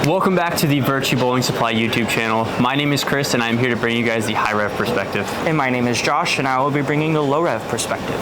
Welcome back to the Virtue Bowling Supply YouTube channel. My name is Chris and I'm here to bring you guys the high-rev perspective. And my name is Josh and I will be bringing the low-rev perspective.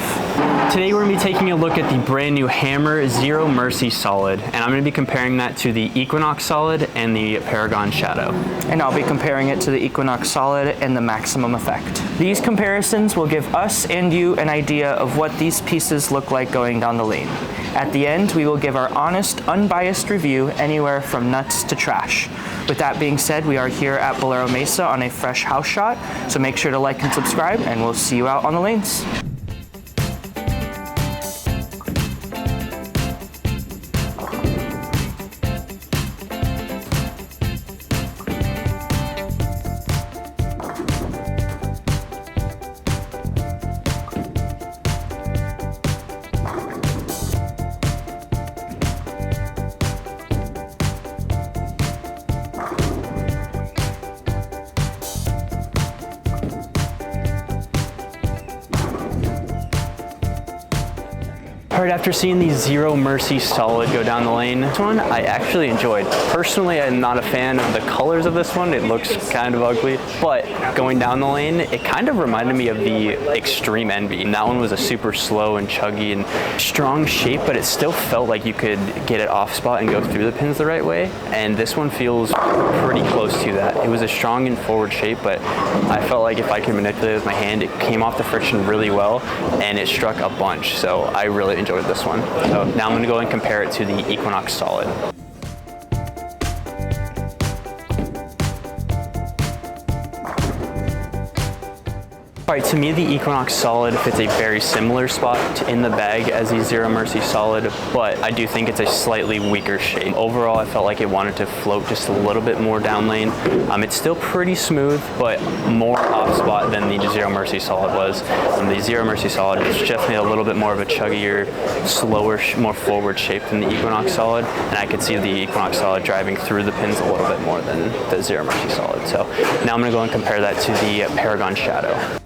Today we're going to be taking a look at the brand new Hammer Zero Mercy Solid, and I'm going to be comparing that to the Equinox Solid and the Paragon Shadow. And I'll be comparing it to the Equinox Solid and the Maximum Effect. These comparisons will give us and you an idea of what these pieces look like going down the lane. At the end, we will give our honest, unbiased review anywhere from nuts to trash. With that being said, we are here at Bolero Mesa on a fresh house shot, so make sure to like and subscribe, and we'll see you out on the lanes. Alright, after seeing the Zero Mercy Solid go down the lane, this one I actually enjoyed. Personally, I'm not a fan of the colors of this one. It looks kind of ugly, but going down the lane, it kind of reminded me of the Extreme Envy. And that one was a super slow and chuggy and strong shape, but it still felt like you could get it off spot and go through the pins the right way. And this one feels pretty close to that. It was a strong and forward shape, but I felt like if I could manipulate it with my hand, it came off the friction really well and it struck a bunch. So I really enjoyed this one. So now I'm going to go and compare it to the Equinox Solid. Alright, to me the Equinox Solid fits a very similar spot in the bag as the Zero Mercy Solid, but I do think it's a slightly weaker shape. Overall, I felt like it wanted to float just a little bit more down lane. It's still pretty smooth, but more off spot than the Zero Mercy Solid was. The Zero Mercy Solid is definitely a little bit more of a chuggier, slower, more forward shape than the Equinox Solid, and I could see the Equinox Solid driving through the pins a little bit more than the Zero Mercy Solid. So now I'm going to go and compare that to the Paragon Shadow.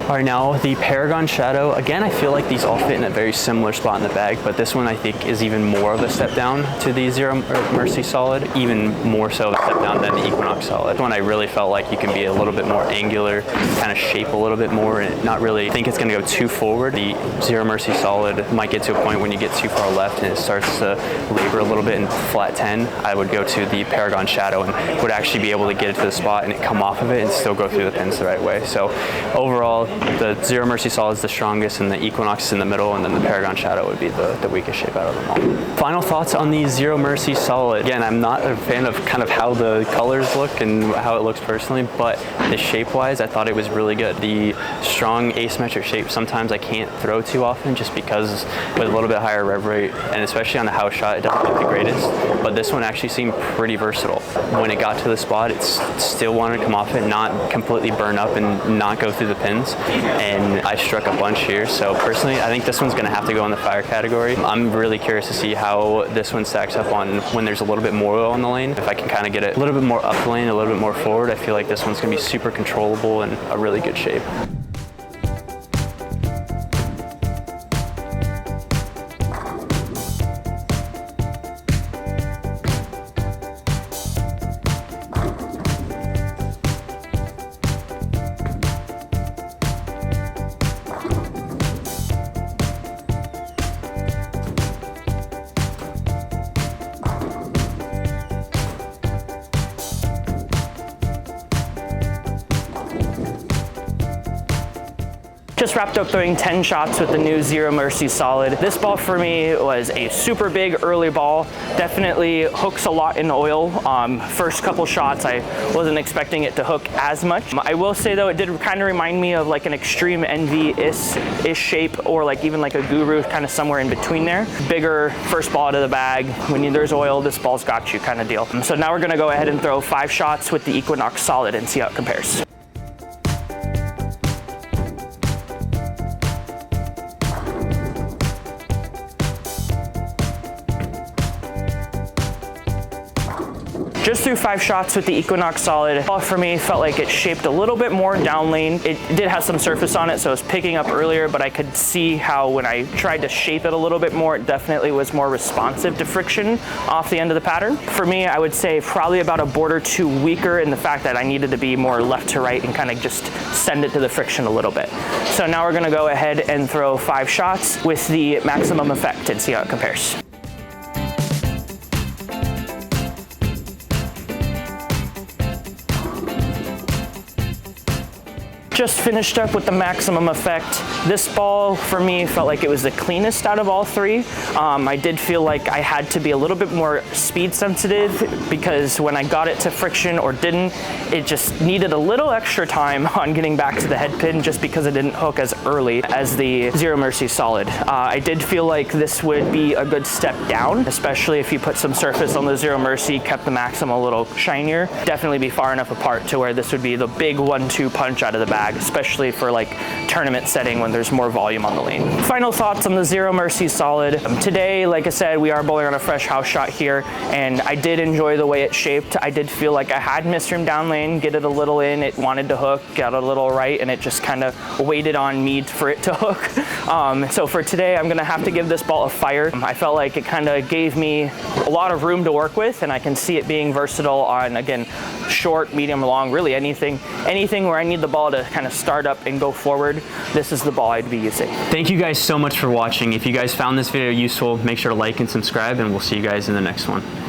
Alright, now the Paragon Shadow, again I feel like these all fit in a very similar spot in the bag, but this one I think is even more of a step down to the Zero Mercy Solid, even more so of a step down than the Equinox Solid. This one I really felt like you can be a little bit more angular, kind of shape a little bit more, and not really think it's going to go too forward. The Zero Mercy Solid might get to a point when you get too far left and it starts to labor a little bit in flat 10. I would go to the Paragon Shadow and would actually be able to get it to the spot and it come off of it and still go through the pins the right way. So overall, the Zero Mercy Solid is the strongest and the Equinox is in the middle, and then the Paragon Shadow would be the weakest shape out of them all. Final thoughts on the Zero Mercy Solid. Again, I'm not a fan of kind of how the colors look and how it looks personally, but the shape-wise, I thought it was really good. The strong asymmetric shape, sometimes I can't throw too often just because with a little bit higher rev rate, and especially on the house shot, it doesn't look the greatest, but this one actually seemed pretty versatile. When it got to the spot, it still wanted to come off it, not completely burn up and not go through the pins. And I struck a bunch here, so personally I think this one's going to have to go in the fire category. I'm really curious to see how this one stacks up on when there's a little bit more oil on the lane. If I can kind of get it a little bit more up the lane, a little bit more forward, I feel like this one's going to be super controllable and a really good shape. Just wrapped up throwing 10 shots with the new Zero Mercy Solid. This ball for me was a super big early ball. Definitely hooks a lot in oil. First couple shots, I wasn't expecting it to hook as much. I will say though, it did kind of remind me of like an Extreme Envy-ish shape, or like even like a Guru, kind of somewhere in between there. Bigger first ball out of the bag. When there's oil, this ball's got you kind of deal. So now we're gonna go ahead and throw 5 shots with the Equinox Solid and see how it compares. just threw 5 shots with the Equinox Solid. Ball for me felt like it shaped a little bit more down lane. It did have some surface on it, so it was picking up earlier, but I could see how when I tried to shape it a little bit more, it definitely was more responsive to friction off the end of the pattern. For me, I would say probably about a board or two weaker in the fact that I needed to be more left to right and kind of just send it to the friction a little bit. So now we're gonna go ahead and throw 5 shots with the maximum effect and see how it compares. Just finished up with the maximum effect. This ball for me felt like it was the cleanest out of all 3. I did feel like I had to be a little bit more speed sensitive because when I got it to friction or didn't, it just needed a little extra time on getting back to the head pin just because it didn't hook as early as the Zero Mercy Solid. I did feel like this would be a good step down, especially if you put some surface on the Zero Mercy, kept the Maxim a little shinier. Definitely be far enough apart to where this would be the big 1-2 punch out of the bag, especially for like tournament setting when there's more volume on the lane. Final thoughts on the Zero Mercy Solid. Today, like I said, we are bowling on a fresh house shot here, and I did enjoy the way it shaped. I did feel like I had misroom down lane, get it a little in, it wanted to hook, got a little right, and it just kind of waited on me for it to hook. So for today, I'm gonna have to give this ball a fire. I felt like it kind of gave me a lot of room to work with, and I can see it being versatile on, again, short, medium, long, really anything where I need the ball to kind of start up and go forward. This is the ball I'd be using. Thank you guys so much for watching. If you guys found this video useful, make sure to like and subscribe, and we'll see you guys in the next one.